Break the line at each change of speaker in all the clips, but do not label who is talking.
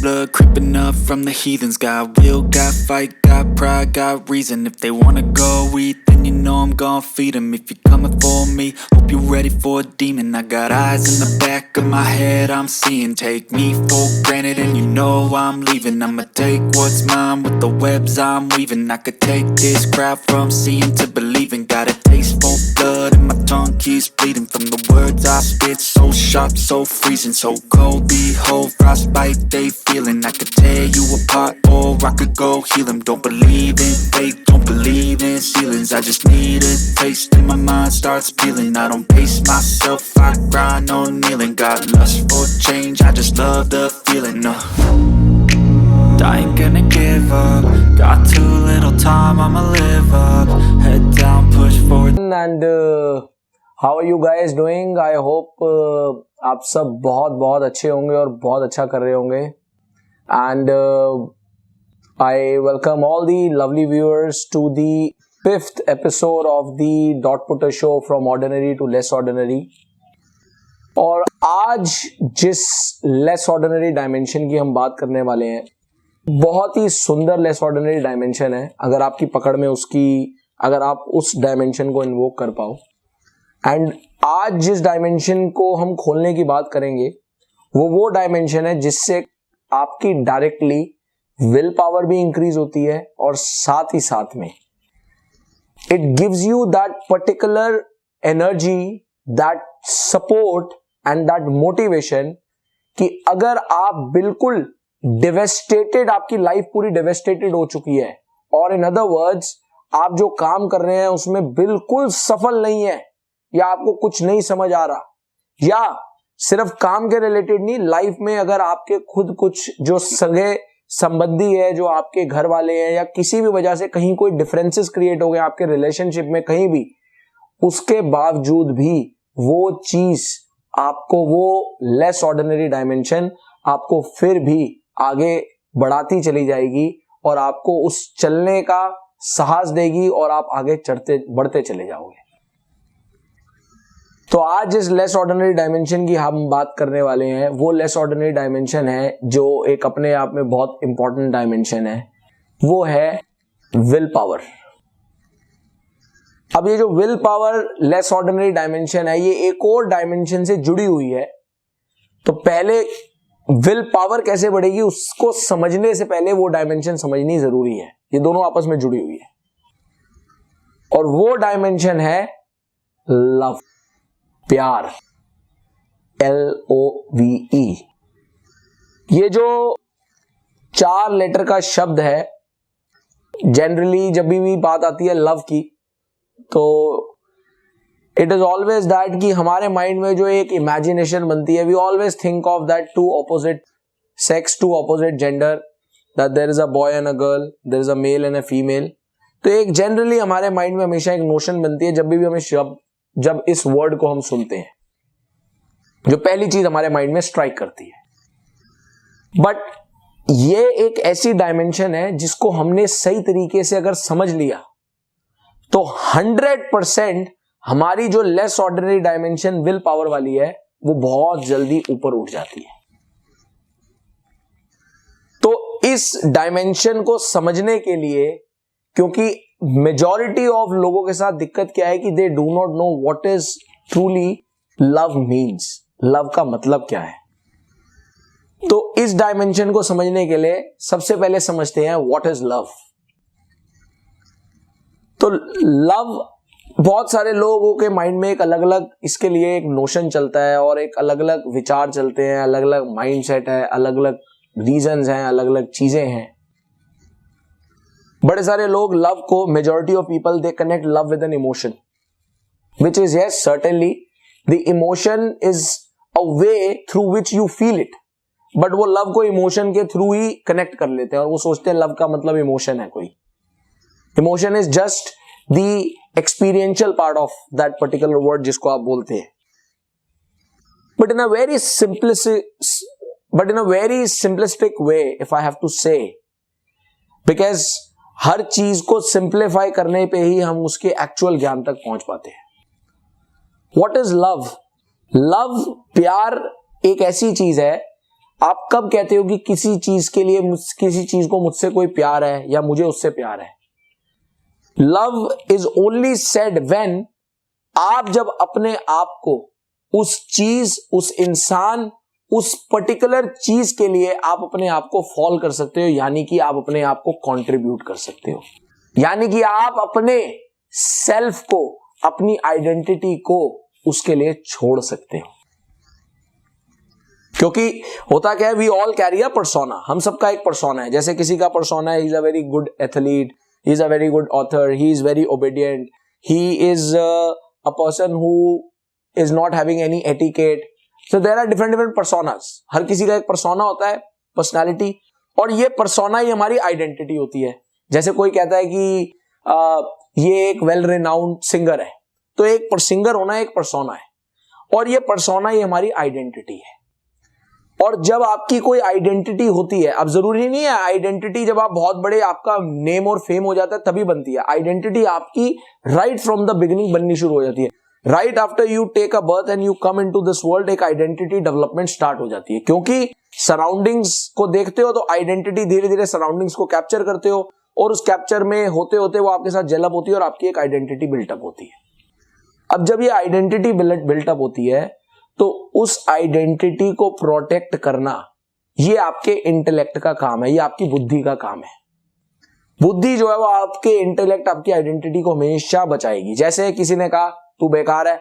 blood creeping up from the heathens. Got will, got fight, got pride, got reason. If they wanna go eat, then you know I'm gon' feed them. If you're coming for me, hope you're ready for a demon. I got eyes in the back of my head, I'm seeing. Take me for granted and you know I'm leaving. I'ma take what's mine with the webs I'm weaving. I could take this crowd from seeing to believing. Got a taste for blood and my tongue keeps bleeding from the words I spit. So sharp, so freezing, so cold. Behold, frostbite they feeling. I could tear you apart or I could go heal them. Don't believe in fate, don't believe in ceilings. I just need a taste and my mind starts peeling. I don't pace myself, I grind on kneeling. Got lust for change, I just love the feeling. I ain't gonna give up. Got too little time, I'ma live up. Head down, push forward.
And how are you guys doing? I hope आप सब बहुत बहुत अच्छे होंगे और बहुत अच्छा कर रहे होंगे. And I welcome all the lovely viewers to the 5th episode of the Dot Putter Show from Ordinary to Less Ordinary. और आज जिस Less Ordinary Dimension की हम बात करने वाले हैं, बहुत ही सुंदर Less Ordinary Dimension है. अगर आपकी पकड़ में अगर आप उस डायमेंशन को इन्वोक कर पाओ. एंड आज जिस डायमेंशन को हम खोलने की बात करेंगे वो डायमेंशन है जिससे आपकी डायरेक्टली विल पावर भी इंक्रीज होती है और साथ ही साथ में it gives you that particular energy, that support and that motivation कि अगर आप बिल्कुल डिवेस्टेटेड, आपकी लाइफ पूरी डिवेस्टेटेड हो चुकी है और इन अदर वर्ड्स आप जो काम कर रहे हैं उसमें बिल्कुल सफल नहीं है या आपको कुछ नहीं समझ आ रहा, या सिर्फ काम के रिलेटेड नहीं, लाइफ में अगर आपके खुद कुछ जो सगे संबंधी है, जो आपके घर वाले हैं, या किसी भी वजह से कहीं कोई डिफरेंसेस क्रिएट हो गए आपके रिलेशनशिप में कहीं भी, उसके बावजूद भी वो चीज आपको, वो लेस ऑर्डिनरी डायमेंशन आपको फिर भी आगे बढ़ाती चली जाएगी और आपको उस चलने का साहस देगी और आप आगे बढ़ते चले जाओगे. तो आज जिस लेस ऑर्डिनरी डायमेंशन की हम बात करने वाले हैं वो लेस ऑर्डिनरी डायमेंशन है जो एक अपने आप में बहुत इंपॉर्टेंट डायमेंशन है, वो है विल पावर. अब ये जो will power less ordinary dimension है ये एक और डायमेंशन से जुड़ी हुई है. तो पहले विल पावर कैसे बढ़ेगी उसको समझने से पहले वो डायमेंशन समझनी जरूरी है. ये दोनों आपस में जुड़ी हुई है और वो डायमेंशन है लव, प्यार, LOVE. ये जो 4 लेटर का शब्द है, जनरली जब भी बात आती है लव की तो इट इज ऑलवेज दैट कि हमारे माइंड में जो एक इमेजिनेशन बनती है, we always think of that two opposite sex, two opposite gender, that there is a boy and a girl, there is a male and a female. तो एक generally हमारे माइंड में हमेशा एक नोशन बनती है जब भी हमें जब इस वर्ड को हम सुनते हैं, जो पहली चीज हमारे माइंड में स्ट्राइक करती है. बट ये एक ऐसी डायमेंशन है जिसको हमने सही तरीके से अगर समझ लिया तो 100% हमारी जो less ordinary dimension will power वाली है वो बहुत जल्दी ऊपर उठ जाती है. तो इस डायमेंशन को समझने के लिए, क्योंकि मेजॉरिटी ऑफ लोगों के साथ दिक्कत क्या है कि they do not know what is truly love means, love का मतलब क्या है. तो इस डायमेंशन को समझने के लिए सबसे पहले समझते हैं व्हाट इज लव. तो लव, बहुत सारे लोगों के माइंड में एक अलग अलग इसके लिए एक नोशन चलता है और एक अलग अलग विचार चलते हैं, अलग अलग माइंडसेट है, अलग अलग रीजंस हैं, अलग अलग चीजें हैं. बड़े सारे लोग लव को, majority of people they connect love with an emotion, which is yes certainly the emotion is a way through which you feel it. But वो लव को इमोशन के थ्रू ही कनेक्ट कर लेते हैं और वो सोचते हैं लव का मतलब इमोशन है. कोई emotion is just the experiential part of that particular word जिसको आप बोलते हैं. But in a very simplistic way, if I have to say, because हर चीज को सिंप्लीफाई करने पे ही हम उसके एक्चुअल ज्ञान तक पहुंच पाते हैं. What is love? लव, प्यार एक ऐसी चीज है आप कब कहते हो कि किसी चीज के लिए, किसी चीज को मुझसे कोई प्यार है या मुझे उससे प्यार है? Love is only said when आप जब अपने आप को उस चीज, उस इंसान, उस पर्टिकुलर चीज के लिए आप अपने आप को फॉल कर सकते हो, यानी कि आप अपने आप को कंट्रीब्यूट कर सकते हो, यानी कि आप अपने सेल्फ को, अपनी आइडेंटिटी को उसके लिए छोड़ सकते हो। क्योंकि होता क्या है, we all carry a persona, हम सबका एक पर्सोना है। जैसे किसी का पर्सोना है, he is a very good athlete, he is a very good author, he is very obedient, he is a person who is not having any etiquette. So there are different different personas. हर किसी का एक persona होता है, personality, और ये persona ही हमारी identity होती है। जैसे कोई कहता है कि ये एक वेल रिनाउंड सिंगर है, तो एक सिंगर होना एक पर्सोना है, और ये पर्सोना ही हमारी आइडेंटिटी है। और जब आपकी कोई आइडेंटिटी होती है, अब जरूरी नहीं है आइडेंटिटी जब आप बहुत बड़े, आपका नेम और फेम हो जाता है तभी बनती है। आइडेंटिटी आपकी राइट फ्रॉम द बिगिनिंग बननी शुरू हो जाती है। Right after you take a birth and you come into this world, एक आइडेंटिटी डेवलपमेंट स्टार्ट हो जाती है। क्योंकि सराउंडिंग्स को देखते हो तो आइडेंटिटी धीरे धीरे सराउंडिंग्स को कैप्चर करते हो, और उस कैप्चर में होते होते वो आपके साथ जेलअप होती है और आपकी एक आइडेंटिटी बिल्टअप होती है। अब जब ये आइडेंटिटी बिल्टअप होती है तो उस आइडेंटिटी को प्रोटेक्ट करना ये आपके इंटेलेक्ट का काम है, ये आपकी बुद्धि का काम है। बुद्धि जो है वो आपके इंटेलेक्ट, आपकी आइडेंटिटी को हमेशा बचाएगी। जैसे किसी ने कहा तू बेकार है,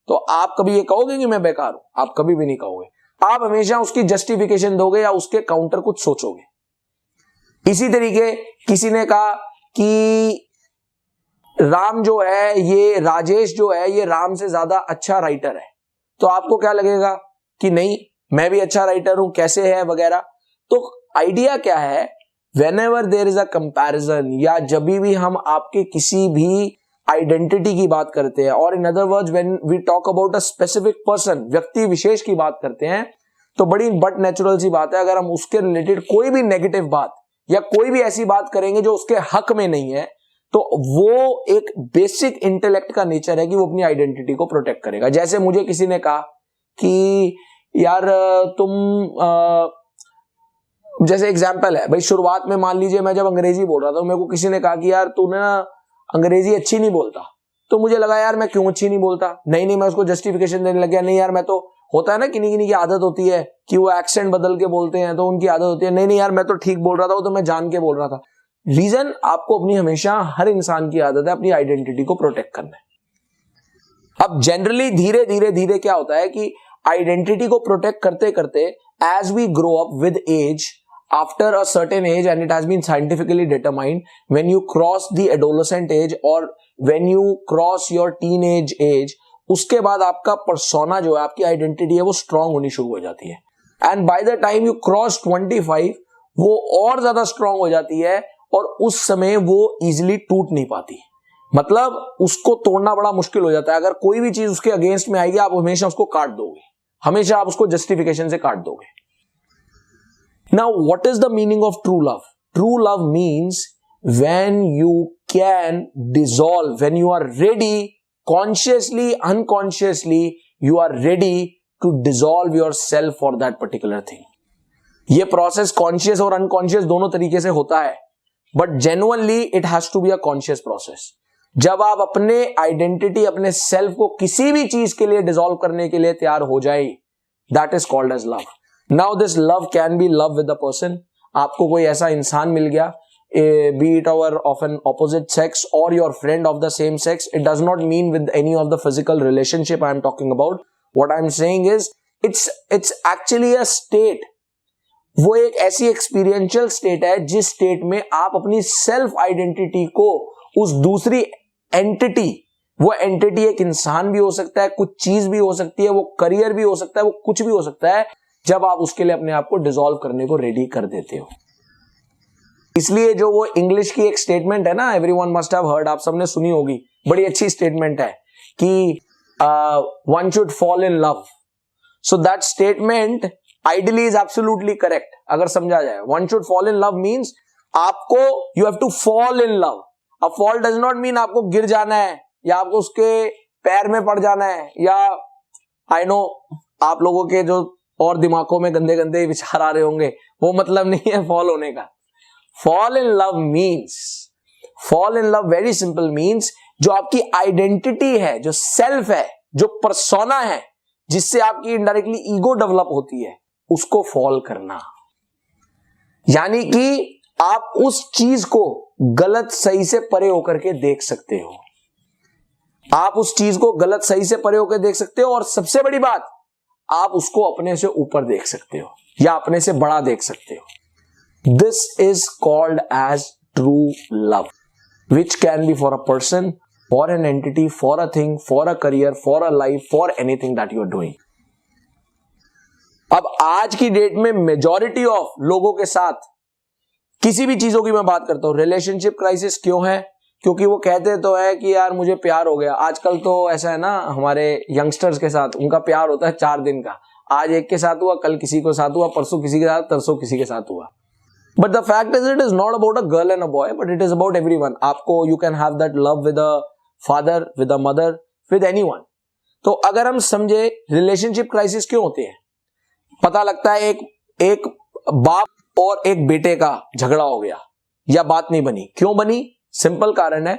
तो आप कभी ये कहोगे कि मैं बेकार हूं? आप कभी भी नहीं कहोगे। आप हमेशा उसकी जस्टिफिकेशन दोगे या उसके काउंटर कुछ सोचोगे। इसी तरीके किसी ने कहा कि राम जो है, ये राजेश जो है, ये राम से ज्यादा अच्छा राइटर है, तो आपको क्या लगेगा कि नहीं, मैं भी अच्छा राइटर हूं, कैसे है वगैरह। तो आइडिया क्या है, whenever there is a comparison, या जब भी हम आपके किसी भी आइडेंटिटी की बात करते हैं, और in other words when we talk about a specific person, व्यक्ति विशेष की बात करते हैं, तो बड़ी बट नेचुरल सी बात है, अगर हम उसके रिलेटेड कोई भी नेगेटिव बात या कोई भी ऐसी बात करेंगे जो उसके हक में नहीं है, तो वो एक बेसिक इंटेलेक्ट का नेचर है कि वो अपनी आइडेंटिटी को प्रोटेक्ट करेगा। जैसे मुझे किसी ने कहा कि यार जैसे एग्जाम्पल है भाई, शुरुआत में मान लीजिए मैं जब अंग्रेजी बोल रहा था, मेरे को किसी ने कहा कि यार तूने ना अंग्रेजी अच्छी नहीं बोलता, तो मुझे लगा यार मैं क्यों अच्छी नहीं बोलता। नहीं, मैं उसको जस्टिफिकेशन देने लग गया, नहीं यार मैं तो, होता है ना किन्हीं की आदत होती है कि वो एक्सेंट बदल के बोलते हैं, तो उनकी आदत होती है नहीं यार मैं तो ठीक बोल रहा था, वो तो मैं जान के बोल रहा था। रीजन, आपको अपनी, हमेशा हर इंसान की आदत है अपनी आइडेंटिटी को प्रोटेक्ट करना है। अब जनरली धीरे धीरे धीरे क्या होता है कि आइडेंटिटी को प्रोटेक्ट करते करते as we grow up with age, after a certain age, and it has been scientifically determined, when you cross the adolescent age or when you cross your teenage age, उसके बाद आपका persona जो है, आपकी identity है, वो strong होनी शुरू हो जाती है। And by the time you cross 25, वो और ज्यादा स्ट्रांग हो जाती है, और उस समय वो इजिली टूट नहीं पाती। मतलब उसको तोड़ना बड़ा मुश्किल हो जाता है। अगर कोई भी चीज उसके अगेंस्ट में आएगी, आप हमेशा उसको काट दोगे, हमेशा आप उसको जस्टिफिकेशन से काट दोगे। Now, what is the meaning of true love? True love means when you can dissolve, when you are ready, consciously, unconsciously, you are ready to dissolve yourself for that particular thing. ये process conscious और unconscious दोनों तरीके से होता है, but genuinely it has to be a conscious process. जब आप अपने आइडेंटिटी, अपने सेल्फ को किसी भी चीज के लिए डिसॉल्व करने के लिए तैयार हो जाए, that is called as love. Now this love can be love with a person. आपको कोई ऐसा इंसान मिल गया, be it of an opposite sex or your friend of the same sex, it does not mean with any of the physical relationship I am talking about. What I am saying is it's actually a state. वो एक ऐसी experiential state है जिस state में आप अपनी self identity को उस दूसरी एंटिटी, वो एंटिटी एक इंसान भी हो सकता है, कुछ चीज भी हो सकती है, वो करियर भी हो सकता है, वो कुछ भी हो सकता है, जब आप उसके लिए अपने आप को डिसॉल्व करने को रेडी कर देते हो। इसलिए जो वो इंग्लिश की एक स्टेटमेंट है ना, एवरीवन मस्ट हैव हर्ड, आप सबने सुनी होगी, बड़ी अच्छी स्टेटमेंट है कि one should fall in love. So that statement ideally is absolutely correct. अगर समझा जाए, one should fall in love means आपको, you have to fall in love. अब फॉल डज नॉट मीन आपको गिर जाना है या आपको उसके पैर में पड़ जाना है, या आई नो आप लोगों के जो और दिमागों में गंदे गंदे विचार आ रहे होंगे, वो मतलब नहीं है फॉल होने का। Fall in love very simple means जो आपकी आइडेंटिटी है, जो सेल्फ है, जो पर्सोना है, जिससे आपकी इनडायरेक्टली ईगो डेवलप होती है, उसको फॉल करना। यानी कि आप उस चीज को गलत सही से परे होकर के देख सकते हो। आप उस चीज को गलत सही से परे होकर देख सकते हो, और सबसे बड़ी बात, आप उसको अपने से ऊपर देख सकते हो या अपने से बड़ा देख सकते हो। This is called as true love, which can be for a person, for an entity, for a thing, for a career, for a life, for anything that you are doing. अब आज की डेट में majority of लोगों के साथ किसी भी चीजों की मैं बात करता हूं, रिलेशनशिप क्राइसिस क्यों है? क्योंकि वो कहते तो है कि यार मुझे प्यार हो गया। आजकल तो ऐसा है ना, हमारे यंगस्टर्स के साथ उनका प्यार होता है 4 दिन का। आज एक के साथ हुआ, कल किसी के साथ हुआ, परसों किसी के साथ, तरसों किसी के साथ हुआ। But the fact is it is not about a girl and a boy, but it is about everyone. आपको you can have that love with a father, with a mother, with anyone. तो अगर हम समझे relationship crisis क्यों होते हैं, पता लगता है एक बाप और एक बेटे का झगड़ा हो गया या बात नहीं बनी। क्यों बनी? सिंपल कारण है,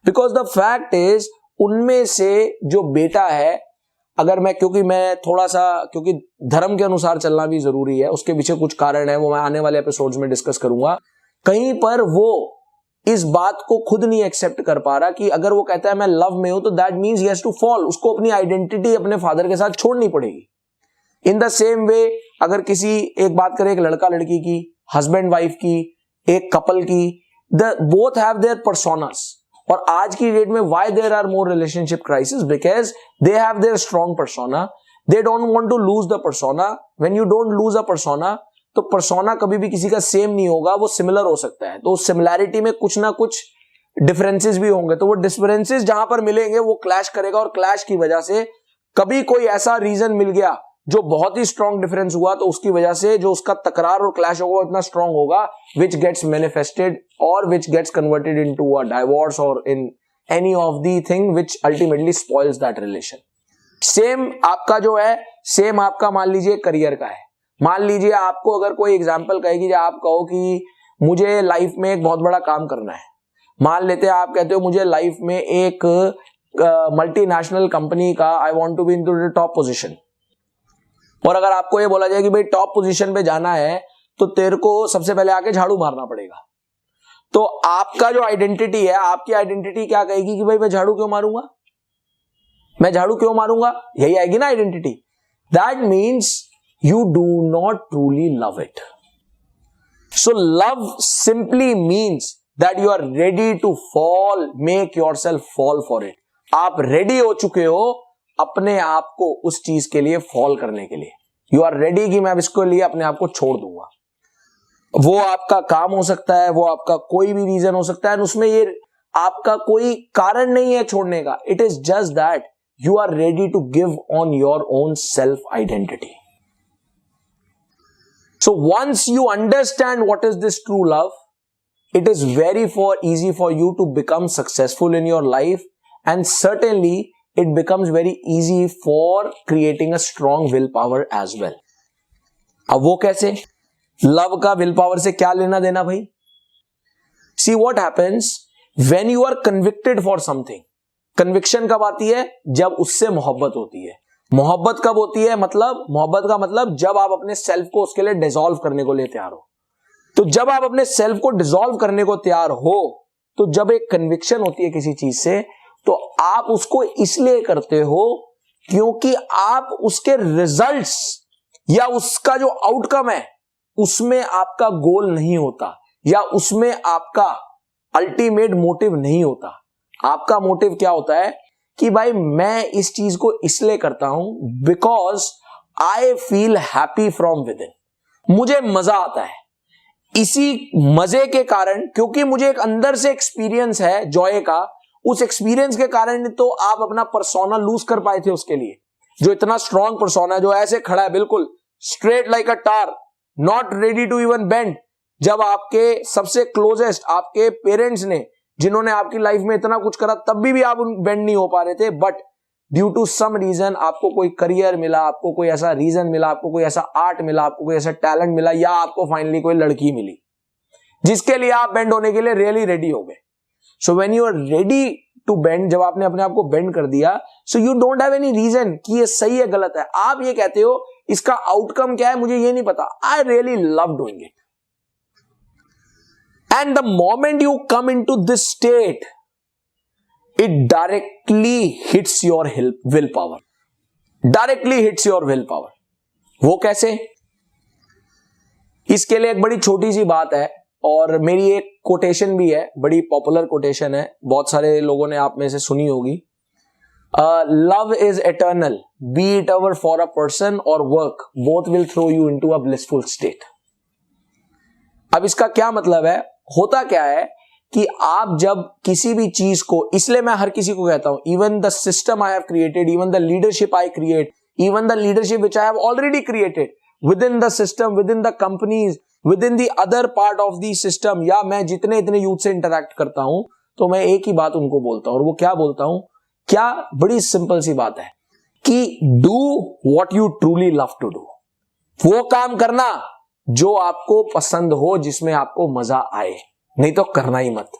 बिकॉज द फैक्ट इज उनमें से जो बेटा है, अगर मैं क्योंकि धर्म के अनुसार चलना भी जरूरी है, उसके पीछे कुछ कारण है, वो मैं आने वाले एपिसोड्स में डिस्कस करूंगा। कहीं पर वो इस बात को खुद नहीं एक्सेप्ट कर पा रहा कि अगर वो कहता है मैं लव में हूं, तो that means he has to fall. उसको अपनी आइडेंटिटी अपने फादर के साथ छोड़नी पड़ेगी। इन द सेम वे, अगर एक बात करें एक लड़का लड़की की, हस्बैंड वाइफ की, एक कपल की, बोथ हैव देयर पर्सोनास। और आज की डेट में why there are more relationship crisis, because they have their strong persona, they don't want to lose the persona. When you don't lose a persona, तो persona कभी भी किसी का same नहीं होगा, वो सिमिलर हो सकता है। तो सिमिलैरिटी में कुछ ना कुछ डिफरेंसेस भी होंगे, तो वो डिफरेंसेस जहां पर मिलेंगे वो क्लैश करेगा, और क्लैश की वजह से कभी कोई ऐसा रीजन मिल गया जो बहुत ही स्ट्रॉन्ग डिफरेंस हुआ, तो उसकी वजह से जो उसका तकरार और क्लैश होगा इतना स्ट्रॉन्ग होगा, विच गेट्स मैनिफेस्टेड और which gets converted into a divorce और in any of the thing which ultimately spoils that relation. Same आपका जो है, सेम आपका मान लीजिए करियर का है। मान लीजिए आपको अगर कोई एग्जाम्पल कहेगी, आप कहो कि मुझे लाइफ में एक बहुत बड़ा काम करना है। मान लेते हैं आप कहते हो मुझे लाइफ में एक मल्टीनेशनल कंपनी का I want to be in the top position. और अगर आपको ये बोला जाए कि भाई टॉप पोजीशन पे जाना है तो तेरे को सबसे पहले आके झाड़ू मारना पड़ेगा, तो आपका जो आइडेंटिटी है, आपकी आइडेंटिटी क्या कहेगी कि भाई मैं झाड़ू क्यों मारूंगा, मैं झाड़ू क्यों मारूंगा, यही आएगी ना identity. That means you do not truly love it. So love simply means that you are ready to fall, make yourself fall for it. आप ready हो चुके हो अपने आप को उस चीज के लिए fall करने के लिए। You are ready कि मैं अब इसके लिए अपने आप को छोड़ दूंगा। वो आपका काम हो सकता है, वो आपका कोई भी रीजन हो सकता है, उसमें ये आपका कोई कारण नहीं है छोड़ने का। It is just that you are ready to give on your own self identity. So once you understand what is this true love, it is very easy for you to become successful in your life, and certainly it becomes very easy for creating a strong willpower as well. अब वो कैसे? Love का will power से क्या लेना देना भाई? See what happens when you are convicted for something. Conviction कब आती है? जब उससे मोहब्बत होती है। मोहब्बत कब होती है? मोहब्बत का मतलब जब आप अपने सेल्फ को उसके लिए डिसॉल्व करने को लिए तैयार हो। तो जब आप अपने सेल्फ को डिसॉल्व करने को तैयार हो, तो जब एक कन्विक्शन होती है किसी चीज से, तो आप उसको इसलिए करते हो क्योंकि आप उसके रिजल्ट्स या उसका जो आउटकम है उसमें आपका गोल नहीं होता, या उसमें आपका अल्टीमेट मोटिव नहीं होता। आपका मोटिव क्या होता है कि भाई मैं इस चीज को इसलिए करता हूं because I feel happy from with in, मुझे मजा आता है। इसी मजे के कारण, क्योंकि मुझे एक अंदर से एक्सपीरियंस है जॉय का, उस एक्सपीरियंस के कारण तो आप अपना पर्सोना लूज कर पाए थे उसके लिए। जो इतना स्ट्रॉन्ग पर्सोना है, जो ऐसे खड़ा है बिल्कुल straight like a tar, not ready to even bend. जब आपके सबसे क्लोजेस्ट आपके पेरेंट्स ने, जिन्होंने आपकी लाइफ में इतना कुछ करा, तब भी आप बेंड नहीं हो पा रहे थे, but due to some reason आपको कोई करियर मिला, आपको कोई ऐसा रीजन मिला, आपको कोई ऐसा आर्ट मिला, आपको कोई ऐसा टैलेंट मिला, या आपको फाइनली कोई लड़की मिली जिसके लिए आप बेंड होने के लिए रियली रेडी हो गए. So when you are ready to bend, जब आपने अपने आप को बेंड कर दिया, so you don't have any reason कि ये सही है गलत है. आप ये कहते हो इसका आउटकम क्या है मुझे ये नहीं पता, I really love doing it. And the moment you come into this state, it directly hits your will power. Directly hits your will power. वो कैसे? इसके लिए एक बड़ी छोटी सी बात है और मेरी एक कोटेशन भी है, बड़ी पॉपुलर कोटेशन है, बहुत सारे लोगों ने आप में से सुनी होगी. Love is eternal, be it ever for a person और work, both will throw you into a blissful state. अब इसका क्या मतलब है? होता क्या है कि आप जब किसी भी चीज को, इसलिए मैं हर किसी को कहता हूं, even the system I have created, even the leadership I create, even the leadership which I have already created with in the system, with in the companies, with in the other part of the system, या मैं जितने इतने youth से interact करता हूं तो मैं एक ही बात उनको बोलता हूं. और वो क्या बोलता हूं? क्या बड़ी सिंपल सी बात है कि do what you truly love to do. वो काम करना जो आपको पसंद हो, जिसमें आपको मजा आए, नहीं तो करना ही मत.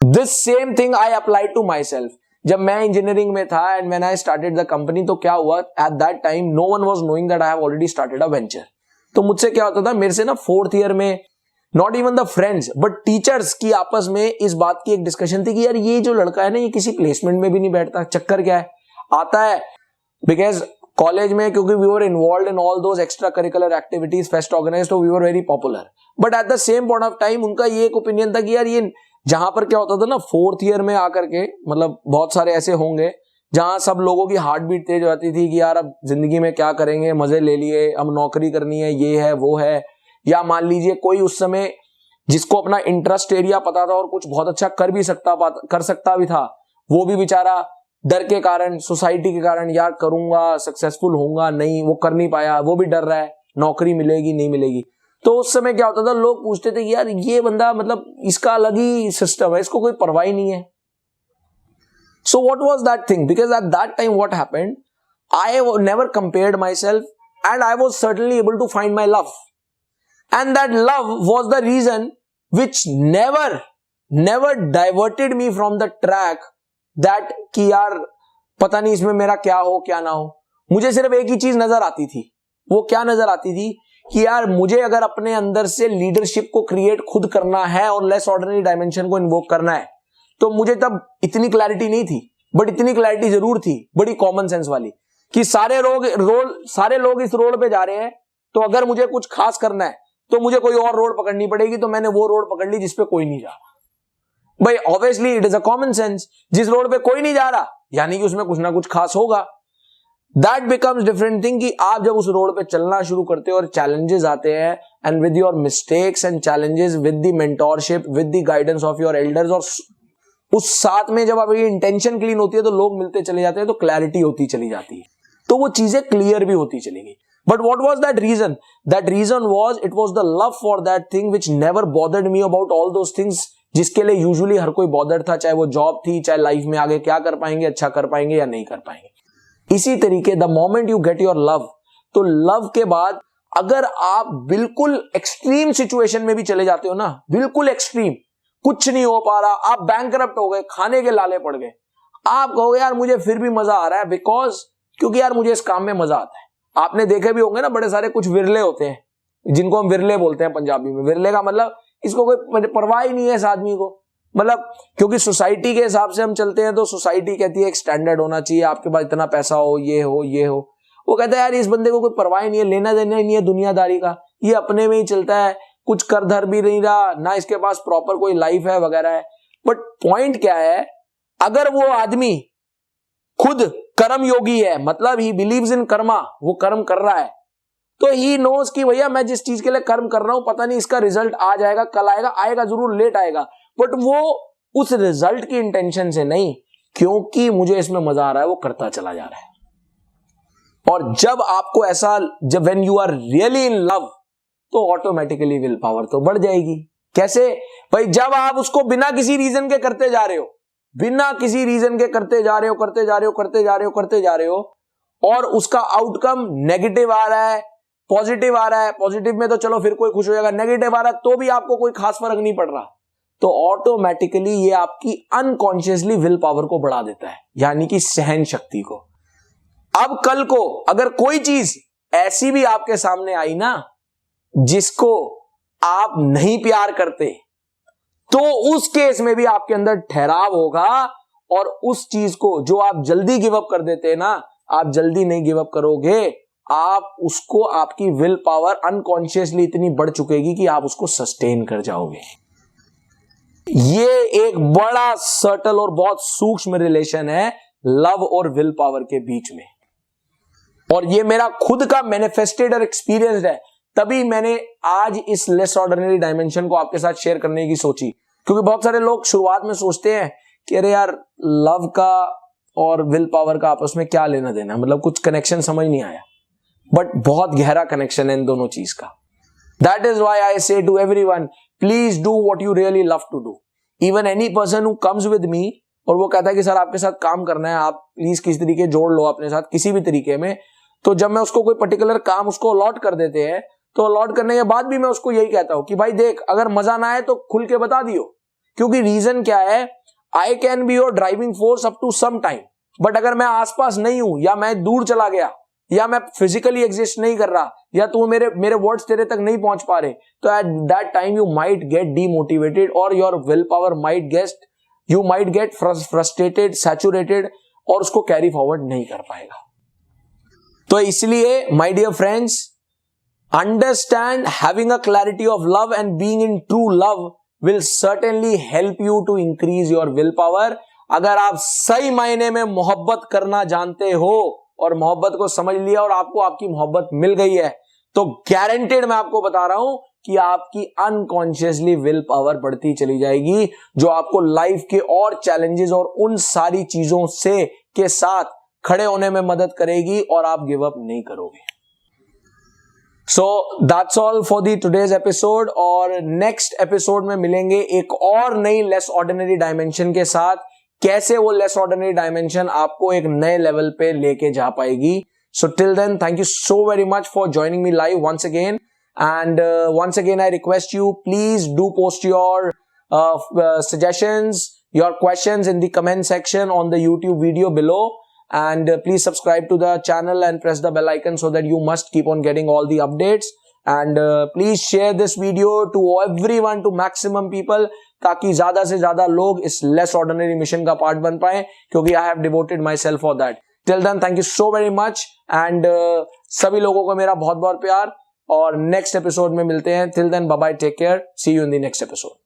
This same thing I apply to my self. जब मैं इंजीनियरिंग में था and when I started the company, तो क्या हुआ, at that time no one was knowing that I have already started a venture. तो मुझसे क्या होता था, मेरे से ना 4th ईयर में not even the friends but teachers की आपस में इस बात की एक डिस्कशन थी कि यार ये जो लड़का है ना, ये किसी प्लेसमेंट में भी नहीं बैठता, चक्कर क्या है. आता है बिकॉज कॉलेज में, क्योंकि we were involved in all those extracurricular activities, fest organized, तो we were very popular. But at the same point of time उनका ये एक ओपिनियन था कि यार ये, जहां पर क्या होता था ना 4th ईयर में आकर के, मतलब बहुत सारे ऐसे होंगे जहां सब लोगों की हार्ट बीट तेज हो जाती थी कि यार अब जिंदगी में क्या करेंगे, मजे ले लिए, अब नौकरी करनी है, ये है वो है. या मान लीजिए कोई उस समय जिसको अपना इंटरेस्ट एरिया पता था और कुछ बहुत अच्छा कर सकता भी था, वो भी बेचारा डर के कारण, सोसाइटी के कारण, यार करूंगा, सक्सेसफुल होऊंगा, नहीं, वो कर नहीं पाया, वो भी डर रहा है, नौकरी मिलेगी नहीं मिलेगी. तो उस समय क्या होता था, लोग पूछते थे कि यार ये बंदा, मतलब इसका अलग ही सिस्टम है, इसको कोई परवाह ही नहीं है. So what was that thing? Because at that time what happened, I never compared my self and I was certainly able to find my love. And that love was the reason which never diverted me from the track that कि यार पता नहीं इसमें मेरा क्या हो क्या ना हो. मुझे सिर्फ एक ही चीज नजर आती थी. वो क्या नजर आती थी कि यार मुझे अगर अपने अंदर से लीडरशिप को क्रिएट खुद करना है और लेस ऑर्डिनरी डायमेंशन को इन्वोक करना है, तो मुझे तब इतनी क्लैरिटी नहीं थी, बट इतनी क्लैरिटी जरूर थी, बड़ी कॉमन सेंस वाली, कि सारे लोग इस रोड पे जा रहे हैं, तो अगर मुझे कुछ खास करना है तो मुझे कोई और रोड पकड़नी पड़ेगी. तो मैंने वो रोड पकड़ ली जिसपे कोई नहीं जा रहा. भाई obviously it is a common sense, जिस रोड पे कोई नहीं जा रहा यानी कि उसमें कुछ ना कुछ खास होगा. दैट बिकम्स डिफरेंट थिंग कि आप जब उस रोड पे चलना शुरू करते हो और चैलेंजेस आते हैं, and with your mistakes and challenges, with the mentorship, with the guidance of your elders, और उस साथ में जब आपकी इंटेंशन क्लीन होती है तो लोग मिलते चले जाते हैं, तो क्लैरिटी होती चली जाती है, तो वो चीजें क्लियर भी होती चलेंगी. But what was that reason? That reason was, it was the love for that thing which never bothered me about all those things जिसके लिए यूजुअली हर कोई बॉदर्ड था, चाहे वो जॉब थी, चाहे लाइफ में आगे क्या कर पाएंगे, अच्छा कर पाएंगे या नहीं कर पाएंगे. इसी तरीके the moment you get your love, तो लव के बाद अगर आप बिल्कुल एक्सट्रीम सिचुएशन में भी चले जाते हो ना, बिल्कुल एक्सट्रीम, कुछ नहीं हो पा रहा, आप बैंकरप्ट हो गए, खाने के लाले पड़ गए, आप कहोगे यार मुझे फिर भी मजा आ रहा है, बिकॉज क्योंकि यार मुझे इस काम में मजा आता है. आपने देखे भी होंगे ना, बड़े सारे कुछ विरले होते हैं जिनको हम विरले बोलते हैं पंजाबी में. विरले का मतलब इसको कोई परवाह ही नहीं है इस आदमी को, मतलब क्योंकि सोसाइटी के हिसाब से हम चलते हैं, तो सोसाइटी कहती है एक स्टैंडर्ड होना चाहिए, आपके पास इतना पैसा हो, ये हो ये हो. वो कहता है यार इस बंदे को कोई परवाह ही नहीं है, लेना देना ही नहीं है दुनियादारी का, ये अपने में ही चलता है, कुछ कर धर भी नहीं रहा, ना इसके पास प्रॉपर कोई लाइफ है वगैरह है. बट पॉइंट क्या है, अगर वो आदमी खुद कर्म योगी है, मतलब ही बिलीव्स इन कर्मा, वो कर्म कर रहा है, तो ही नोज कि भैया मैं जिस चीज के लिए कर्म कर रहा हूं, पता नहीं इसका रिजल्ट आ जाएगा, कल आएगा, आएगा जरूर, लेट आएगा, बट वो उस रिजल्ट की इंटेंशन से नहीं, क्योंकि मुझे इसमें मजा आ रहा है, वो करता चला जा रहा है. और जब आपको ऐसा, जब when you are really in love, तो ऑटोमेटिकली विल पावर तो बढ़ जाएगी. कैसे भाई? जब आप उसको बिना किसी रीजन के करते जा रहे हो, बिना किसी रीजन के करते जा रहे हो और उसका आउटकम नेगेटिव आ रहा है, पॉजिटिव आ रहा है, पॉजिटिव में तो चलो फिर कोई खुश हो जाएगा, नेगेटिव आ रहा है तो भी आपको कोई खास फर्क नहीं पड़ रहा, तो ऑटोमेटिकली ये आपकी अनकॉन्शियसली विल पावर को बढ़ा देता है, यानी कि सहन शक्ति को। अब कल को अगर कोई चीज ऐसी भी आपके सामने आई ना जिसको आप नहीं प्यार करते, तो उस केस में भी आपके अंदर ठहराव होगा और उस चीज को जो आप जल्दी गिव अप कर देते हैं ना, आप जल्दी नहीं गिव अप करोगे, आप उसको, आपकी विल पावर अनकॉन्शियसली इतनी बढ़ चुकेगी कि आप उसको सस्टेन कर जाओगे। ये एक बड़ा सटल और बहुत सूक्ष्म रिलेशन है लव और विल पावर के बीच में, और ये मेरा खुद का मैनिफेस्टेड और एक्सपीरियंस है, तभी मैंने आज इस लेस ऑर्डिनरी डायमेंशन को आपके साथ शेयर करने की सोची। क्योंकि बहुत सारे लोग शुरुआत में सोचते हैं कि अरे यार लव का और विल पावर का आपस में क्या लेना देना, मतलब कुछ कनेक्शन समझ नहीं आया, बट बहुत गहरा कनेक्शन है इन दोनों चीज का। That is why I say to everyone, please do what you really love to do. Even any person who comes with me और वो कहता है कि सर आपके साथ काम करना है, आप प्लीज किसी तरीके जोड़ लो अपने साथ किसी भी तरीके में, तो जब मैं उसको कोई पर्टिकुलर काम उसको अलॉट कर देते हैं, तो अलॉट करने के बाद भी मैं उसको यही कहता हूं कि भाई देख, अगर मजा ना आए तो खुल के बता दियो। क्योंकि रीजन क्या है, I can be your driving force up to some time, but अगर मैं आसपास नहीं हूं, या मैं दूर चला गया, या मैं फिजिकली एग्जिस्ट नहीं कर रहा, या तू मेरे वर्ड्स तेरे तक नहीं पहुंच पा रहे, तो at that time you might get demotivated और your will power might get frustrated, saturated, और उसको कैरी फॉरवर्ड नहीं कर पाएगा। तो इसलिए my dear friends, understand, having a clarity of love and being in true love will certainly help you to increase your will power. अगर आप सही मायने में मोहब्बत करना जानते हो और मोहब्बत को समझ लिया और आपको आपकी मोहब्बत मिल गई है, तो गारंटेड मैं आपको बता रहा हूं कि आपकी अनकॉन्शियसली विल पावर बढ़ती चली जाएगी, जो आपको लाइफ के और चैलेंजेस और उन सारी चीजों से के साथ खड़े होने में मदद करेगी और आप गिव अप नहीं करोगे। So that's all for the today's episode, और नेक्स्ट एपिसोड में मिलेंगे एक और नई लेस ऑर्डिनरी डायमेंशन के साथ, कैसे वो लेस ऑर्डिनरी डायमेंशन आपको एक नए लेवल पे लेके जा पाएगी। So till then, thank you so very much for joining me live once again, and once again I request you, please do post your suggestions, your questions in the comment section on the YouTube video below, and please subscribe to the channel and press the bell icon so that you must keep on getting all the updates, and please share this video to everyone, to maximum people, ताकि ज्यादा से ज्यादा लोग इस less ordinary mission का part बन पाए, क्योंकि I have devoted my self for that. Till then, thank you so very much, and सभी लोगों को मेरा बहुत बहुत प्यार, और नेक्स्ट एपिसोड में मिलते हैं। Till then, bye bye, take care, see you in the next episode.